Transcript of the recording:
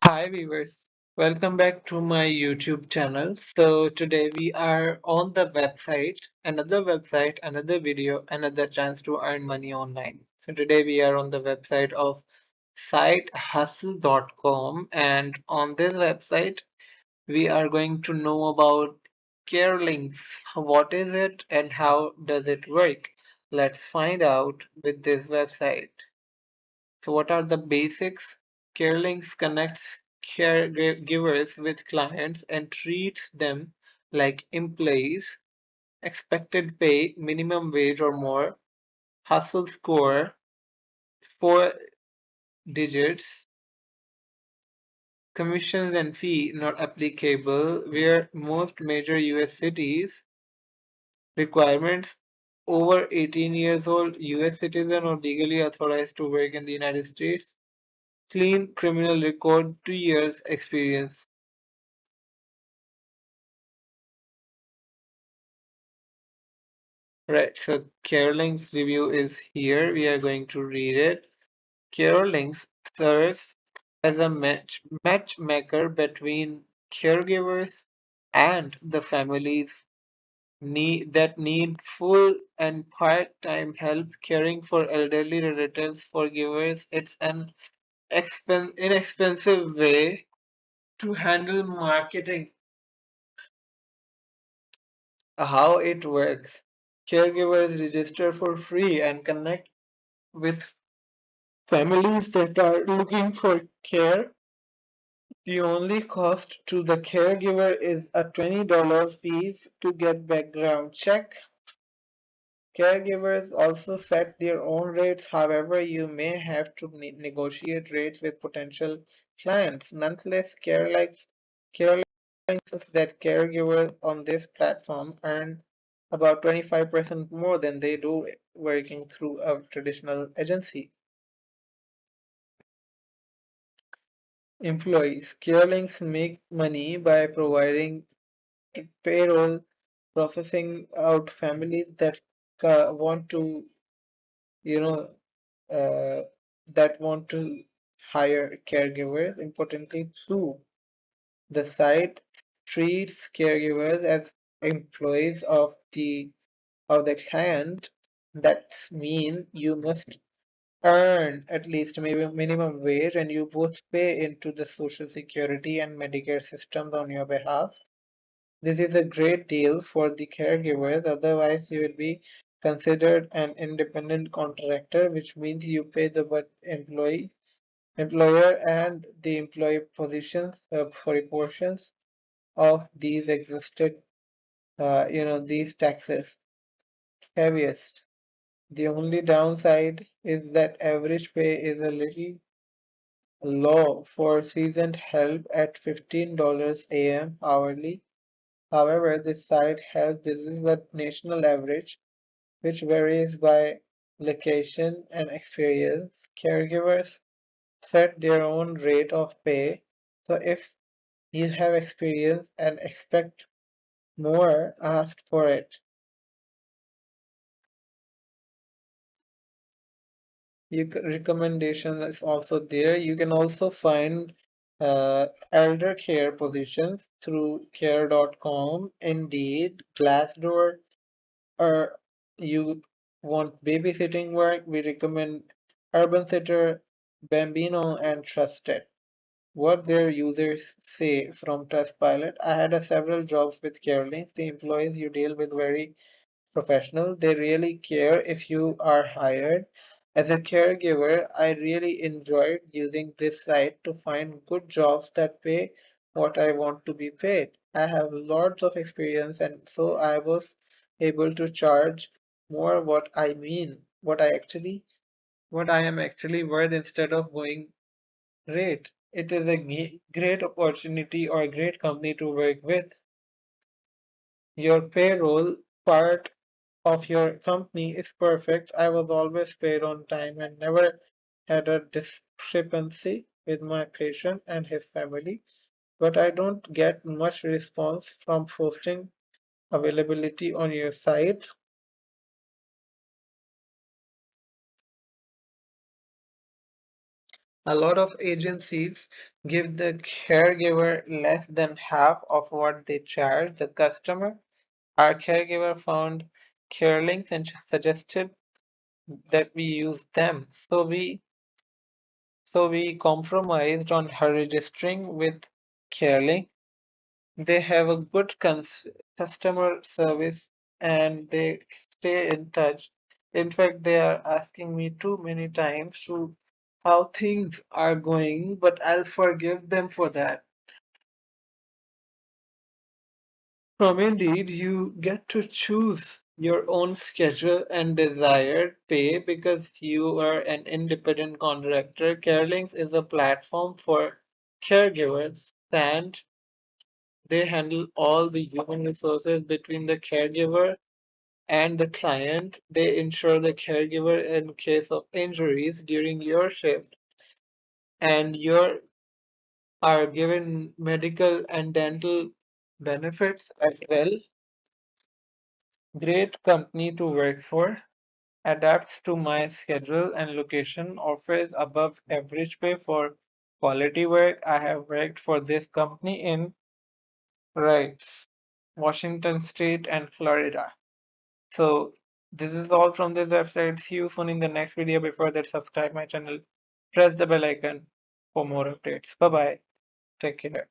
Hi viewers, welcome back to my YouTube channel. So today we are on the website, another video, another chance to earn money online. So today we are on the website of sitehustle.com, and on this website we are going to know about CareLinx. What is it and how does it work? Let's find out with this website. So what are the basics? CareLinx connects caregivers with clients and treats them like employees. Expected pay, minimum wage or more. Hustle score, 4 digits. Commissions and fee not applicable. Where most major US cities. Requirements: over 18 years old, US citizen or legally authorized to work in the United States. Clean criminal record, 2 years experience. Right, so CareLinx review is here. We are going to read it. CareLinx serves as a matchmaker between caregivers and the families that need full and part-time help caring for elderly relatives. For givers, it's an inexpensive way to handle marketing. How it works. Caregivers register for free and connect with families that are looking for care. The only cost to the caregiver is a $20 fee to get background check. Caregivers also set their own rates, however, you may have to negotiate rates with potential clients. Nonetheless, CareLinx says that caregivers on this platform earn about 25% more than they do working through a traditional agency. Employees: CareLinx make money by providing payroll processing out families that want to, you know, uh, that want to hire caregivers. Importantly, too, the site treats caregivers as employees of the client. That means you must earn at least maybe minimum wage, and you both pay into the social security and Medicare systems on your behalf. This is a great deal for the caregivers, otherwise you will be considered an independent contractor, which means you pay the employer and the employee portions of these these taxes. Heaviest. The only downside is that average pay is a little low for seasoned help at $15 AM hourly. However, this site has this is the national average, which varies by location and experience. Caregivers set their own rate of pay, so if you have experience and expect more, ask for it. Recommendation is also there. You can also find elder care positions through care.com, Indeed, Glassdoor, or you want babysitting work, we recommend Urban Sitter, Bambino, and Trusted. What their users say from Trustpilot. I had several jobs with CareLinx. The employees you deal with very professional. They really care if you are hired. As a caregiver, I really enjoyed using this site to find good jobs that pay what I want to be paid. I have lots of experience, and so I was able to charge more what I am actually worth instead of going rate. It is a great opportunity or a great company to work with. Your payroll part of your company is perfect. I was always paid on time and never had a discrepancy with my patient and his family. But I don't get much response from posting availability on your site. A lot of agencies give the caregiver less than half of what they charge the customer. Our caregiver found CareLinx and suggested that we use them. So we compromised on her registering with CareLinx. They have a good customer service and they stay in touch. In fact, they are asking me too many times to how things are going, but I'll forgive them for that. From Indeed, you get to choose your own schedule and desired pay because you are an independent contractor. CareLinx is a platform for caregivers, and they handle all the human resources between the caregiver and the client. They insure the caregiver in case of injuries during your shift, and you are given medical and dental benefits as well. Great company to work for, adapts to my schedule and location, offers above average pay for quality work. I have worked for this company in Rights, Washington State, and Florida. So this is all from this website. See you soon in the next video. Before that, subscribe my channel, press the bell icon for more updates. Bye bye. Take care.